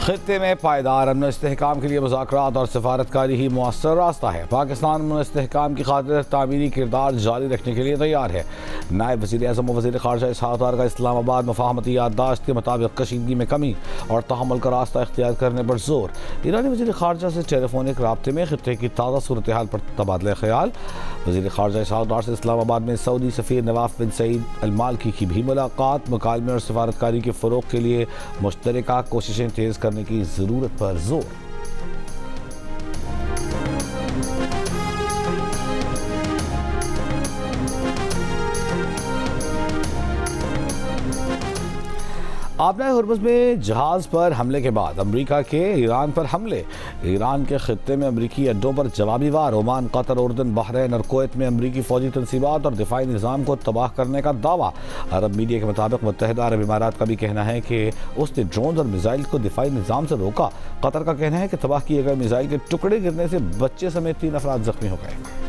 खित्ते में पायदार अमन इस्तेहकाम के लिए मुज़ाकरात और सफारतकारी ही मुअस्सर रास्ता है। पाकिस्तान अमन इस्तेहकाम की खातिर तामीरी किरदार जारी रखने के लिए तैयार है। नायब वज़ीर आज़म व वज़ीर ख़ारजा इसहाक़ दार का इस्लामाबाद मफ़ाहमती याददाश्त के मुताबिक कशीदगी में कमी और तहम्मुल का रास्ता इख्तियार करने पर जोर। ईरानी वज़ीर ख़ारजा से टेलीफोनिक राब्ते में खित्ते की ताज़ा सूरत हाल पर तबादला ख्याल। वज़ीर ख़ारजा इसहाक़ दार से इस्लामाबाद में सऊदी सफ़ीर नवाफ बिन सईद अल मालकी की भी मुलाकात। मुकालमे और सफारतकारी के फ़रोग़ के लिए मुश्तरका कोशिशें तेज़ करने की ज़रूरत पर जोर। आबनाए हुर्मुज़ में जहाज़ पर हमले के बाद अमरीका के ईरान पर हमले। ईरान के खित्ते में अमरीकी अड्डों पर जवाबी वार। ओमान, कतर, उर्दन, बहरीन और कुवैत में अमरीकी फ़ौजी तनसीबात और दिफाई निज़ाम को तबाह करने का दावा। अरब मीडिया के मुताबिक मुत्तहिदा अरब इमारात का भी कहना है कि उसने ड्रोन और मिसाइल को दिफाई निज़ाम से रोका। कतर का कहना है कि तबाह किए गए मिसाइल के टुकड़े गिरने से बच्चे समेत 3 अफराद जख्मी हो गए।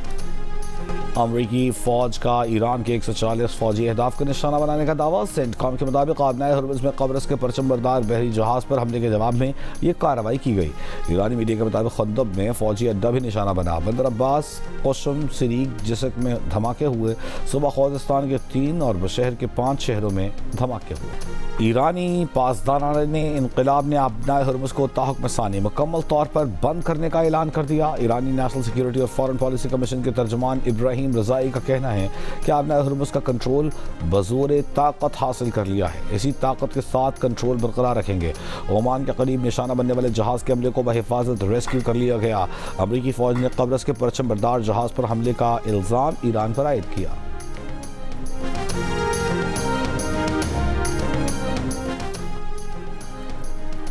अमरीकी फ़ौज का ईरान के 140 फ़ौजी अहदाफ को निशाना बनाने का दावा। सेंटकॉम के मुताबिक आबनाए हुर्मुज़ में कब्रस के परचम बरदार बहरी जहाज़ पर हमले के जवाब में ये कार्रवाई की गई। ईरानी मीडिया के मुताबिक खंदब में फ़ौजी अड्डा भी निशाना बना। बंदर अब्बास, कोशम, सिरीक, जिसक में धमाके हुए। सुबह खुज़स्तान के 3 और बशहर के 5 शहरों में धमाके हुए। ईरानी पासदारान इनक़िलाब ने आबनाए हुर्मुज़ को ताहुक्म सानी मुकम्मल तौर पर बंद करने का ऐलान कर दिया। ईरानी नेशनल सिक्योरिटी और फॉरेन पॉलिसी कमीशन के तर्जुमान इब्राहिम रज़ाई का कहना है कि आबनाए हुर्मुज़ का कंट्रोल बज़ोर ताकत हासिल कर लिया है। इसी ताकत के साथ कंट्रोल बरकरार रखेंगे। ओमान के करीब निशाना बनने वाले जहाज़ के हमले को बहिफाजत रेस्क्यू कर लिया गया। अमरीकी फ़ौज ने कब्रस के परचम बरदार जहाज़ पर हमले का इल्ज़ाम ईरान पर आयद किया।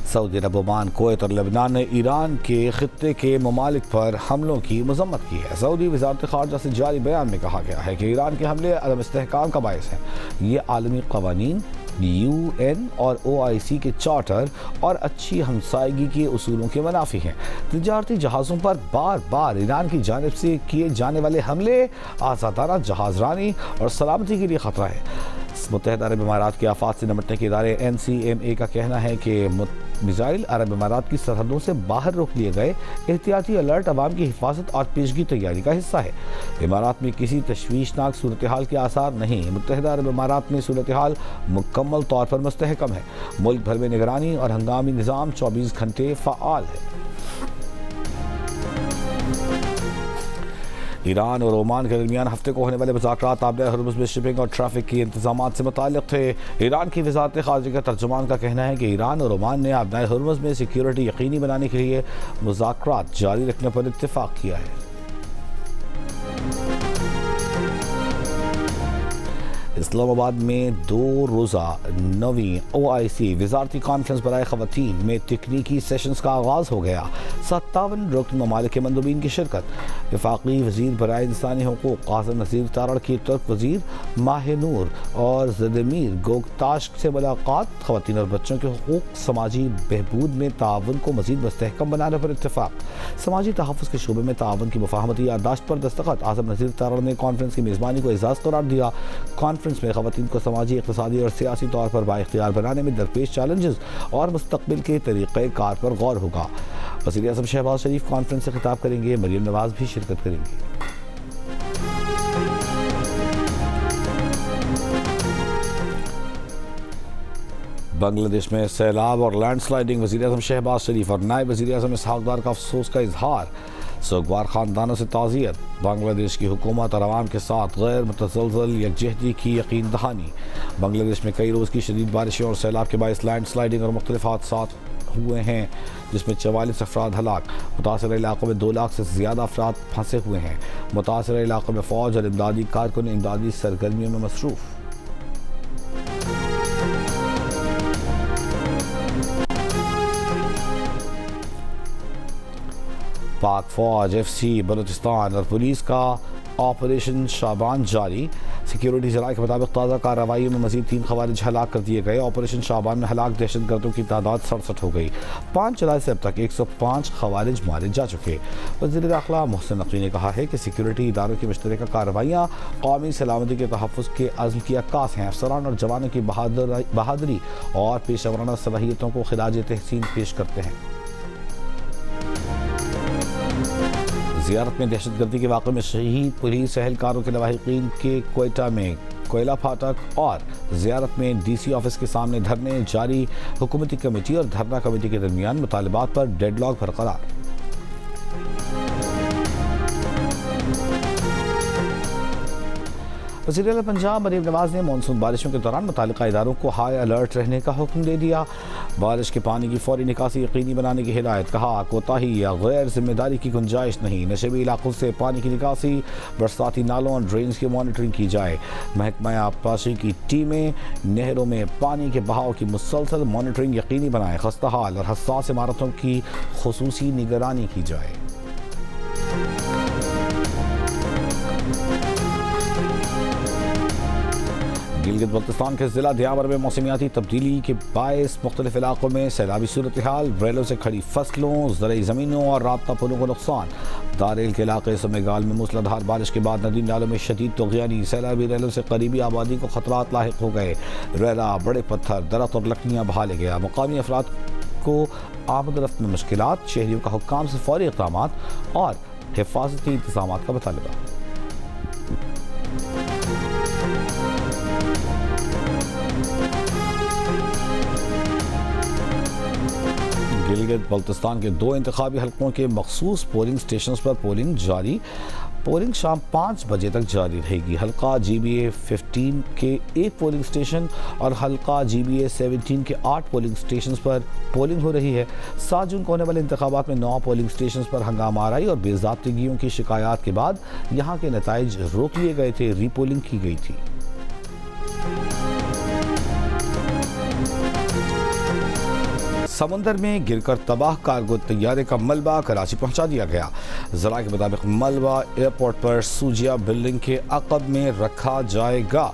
सऊदी अरब, ओमान, कुवैत और लेबनान ने ईरान के खित्ते के ममालिक पर हमलों की मजम्मत की है। सऊदी वज़ारत ख़ारजा से जारी बयान में कहा गया है कि ईरान के हमले अदम इस्तेहकाम का बायस हैं। ये आलमी क़वानीन, UN और OIC के चार्टर और अच्छी हमसायगी के उसूलों के मुनाफी हैं। तिजारती जहाज़ों पर बार बार ईरान की जानिब से किए जाने वाले हमले आज़ादाना जहाज़रानी और सलामती के लिए ख़तरा है। मुत्तहिदा अरब इमारात के आफात से निपटने के इदारे NCMA का कहना है कि मिसाइल अरब इमारात की सरहदों से बाहर रोक लिए गए। एहतियाती अलर्ट अवाम की हिफाजत और पेशगी तैयारी का हिस्सा है। इमारात में किसी तशवीशनाक सूरत हाल के आसार नहीं। मुत्तहिदा अरब इमारात में सूरत हाल मुकम्मल तौर पर मुस्तहकम है। मुल्क भर में निगरानी और हंगामी निज़ाम 24 घंटे फ़ाल है। ईरान और ओमान के दरमियान हफ्ते को होने वाले मुज़ाकरात आबनाए हुर्मुज़ में शिपिंग और ट्रैफिक की इंतजामात से मुताल्लिक़ थे। ईरान की वज़ारत ख़ारजा के तर्जुमान का कहना है कि ईरान और ओमान ने आबनाए हुर्मुज़ में सिक्योरिटी यकीनी बनाने के लिए मुज़ाकरात जारी रखने पर इत्तिफ़ाक़ किया है। इस्लामाबाद में 2 रोज़ा 9वीं OIC वज़ारती कॉन्फ्रेंस बराए ख़वातीन में तकनीकी सेशंस का आगाज़ हो गया। 57 रुकन ममालिक के मंदूबीन की शिरकत। वफ़ाक़ी वज़ीर बराए इंसानी हकूक़ क़ासिम नज़ीर तारड़ की तुर्क वज़ीर माहिनूर और ज़दमीर गोगताश से मुलाकात। ख़वातीन और बच्चों के हकूक़, समाजी बहबूद में ताउन को मज़ीद मुस्तहकम बनाने पर इत्तिफ़ाक़। समाजी तहफ़्फ़ुज़ के शोबे में ताउन की मुफ़ाहमती याददाश्त पर दस्तख़त। आज़म नज़ीर तारड़ ने कॉन्फ्रेंस की मेज़बानी को एज़ाज़ करार दिया। कॉन्फ्रेंस में ख़वातीन को समाजी, इक़्तिसादी और सियासी तौर पर बाइख्तियार बनाने में दरपेश चैलेंजेस और मुस्तक़बिल के तरीक़ेकार पर गौर होगा। वज़ीर आज़म शहबाज शरीफ कॉन्फ्रेंस से खिताब करेंगे। मरियम नवाज़ भी शिरकत करेंगी। बांग्लादेश में सैलाब और लैंडस्लाइडिंग। वज़ीर आज़म शहबाज शरीफ और नायब वज़ीर आज़म इसहाक़ दार का अफसोस का इजहार। सोगवार ख़ानदानों से ताज़ियत। बांग्लादेश की हुकूमत और आवाम के साथ गैर मुतज़लज़ल यकजहती की यकीन दहानी। बांग्लादेश में कई रोज़ की शदीद बारिशें और सैलाब के बायस लैंडस्लाइडिंग और मुख्तलिफ हादसात हुए हैं, जिसमें 44 अफराद हलाक। मुतासर इलाक़ों में 2 लाख से ज़्यादा अफराद फंसे हुए हैं। मुतासर इलाक़ों में फ़ौज और इमदादी कारकुन इमदादी सरगर्मियों में मसरूफ़। पाक फ़ौज, FC बलूचिस्तान और पुलिस का ऑपरेशन शाबान जारी। सिक्योरिटी जराये के मुताबिक ताज़ा कार्रवाइयों में मजीद 3 खवारिज हलाक कर दिए गए। ऑपरेशन शाबान में हलाक दहशतगर्दों की तादाद 67 हो गई। 5 जुलाई से अब तक 105 खवारिज मारे जा चुके। वज़ीर दाखिला मोहसिन नकवी ने कहा है कि सिक्योरिटी इदारों की मुश्तरका कार्रवाइयाँ कौमी सलामती के तहफ़्फ़ुज़ के अज़्म की अक्कास हैं। अफसरान और जवानों की बहादुरी और पेशेवराना सलाहियतों को खिराज तहसीन पेश करते हैं। ज़ियारत में दहशतगर्दी के वाक़े में शहीद पुलिस एहलकारों के लवाहिकीन के क्वेटा में कोयला फाटक और ज़ियारत में DC ऑफिस के सामने धरने जारी। हुकूमती कमेटी और धरना कमेटी के दरमियान मुतालबात पर डेडलॉक बरकरार। वज़ीर आला पंजाब मरीम नवाज ने मानसून बारिशों के दौरान मुतालिका इदारों को हाई अलर्ट रहने का हुक्म दे दिया। बारिश के पानी की फौरी निकासी यकीनी बनाने की हिदायत। कहा कोताही या गैर जिम्मेदारी की गुंजाइश नहीं। नशेबी इलाकों से पानी की निकासी, बरसाती नालों और ड्रेन्स की मॉनिटरिंग की जाए। महकमा आबपाशी की टीमें नहरों में पानी के बहाव की मुसलसल मॉनिटरिंग यकीनी बनाएं। खस्ता हाल और हसास इमारतों की खुसूसी निगरानी की जाए। गिलगित बल्तिस्तान के ज़िला दियावर में मौसमियाती तब्दीली के बायस मुख्तलिफ इलाकों में सैलाबी सूरत हाल, रेलों से खड़ी फसलों, ज़रई ज़मीनों और राब्ता पुलों को नुकसान। दारेल के इलाके समेगाल में मूसलाधार बारिश के बाद नदी नालों में शदीद तोग़यानी। सैलाबी रेलों से करीबी आबादी को खतरात लाहिक हो गए। रेला, बड़े पत्थर, दरख्त और लकड़ियाँ बहा ले गया। मुकामी अफराद को आमद रफ्त में मुश्किलात। शहरियों का हुक्काम से फौरी इक़दामात और हिफाजती इंतज़ाम का मुतालबा। गिलगित बल्तिस्तान के 2 इंतखाबी हलकों के मखसूस पोलिंग स्टेशन पर पोलिंग जारी। पोलिंग शाम 5 बजे तक जारी रहेगी। हल्का GBA 15 के 1 पोलिंग स्टेशन और हल्का GBA 17 के 8 पोलिंग स्टेशन पर पोलिंग हो रही है। 7 जून को होने वाले इंतखाबात में 9 पोलिंग स्टेशन पर हंगामा आराई और बेज़ाब्तिगियों की शिकायत के बाद यहाँ के नताइज रोक लिए गए थे। रीपोलिंग की गई थी। समुंदर में गिरकर तबाह कार्गो तैयारे का मलबा कराची पहुंचा दिया गया। ज़राए के मुताबिक मलबा एयरपोर्ट पर सूजिया बिल्डिंग के अक़ब में रखा जाएगा।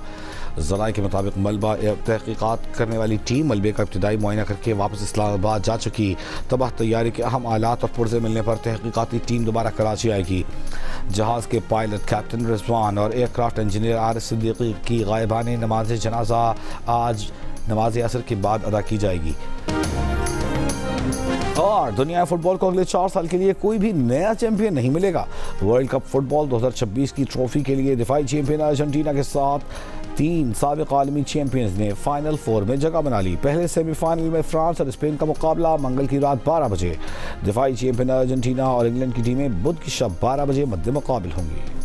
ज़राए के मुताबिक मलबा तहक़ीक़ात करने वाली टीम मलबे का इब्तिदाई मुआयना करके वापस इस्लामाबाद जा चुकी। तबाह तैयारे के अहम आलात और पुर्ज़े मिलने पर तहक़ीक़ाती टीम दोबारा कराची आएगी। जहाज़ के पायलट कैप्टन रिजवान और एयरक्राफ्ट इंजीनियर आरिफ सिद्दीकी की गायबाने नमाज जनाजा आज नमाज असर के बाद अदा की जाएगी। और दुनिया फुटबॉल को अगले 4 साल के लिए कोई भी नया चैंपियन नहीं मिलेगा। वर्ल्ड कप फुटबॉल 2026 की ट्रॉफी के लिए दिफाई चैंपियन अर्जेंटीना के साथ 3 साबिक आलमी चैंपियंस ने फाइनल 4 में जगह बना ली। पहले सेमीफाइनल में फ्रांस और स्पेन का मुकाबला मंगल की रात 12 बजे। दिफाई चैंपियन अर्जेंटीना और इंग्लैंड की टीमें बुध की शब 12 बजे मद्दे मुकाबिल होंगी।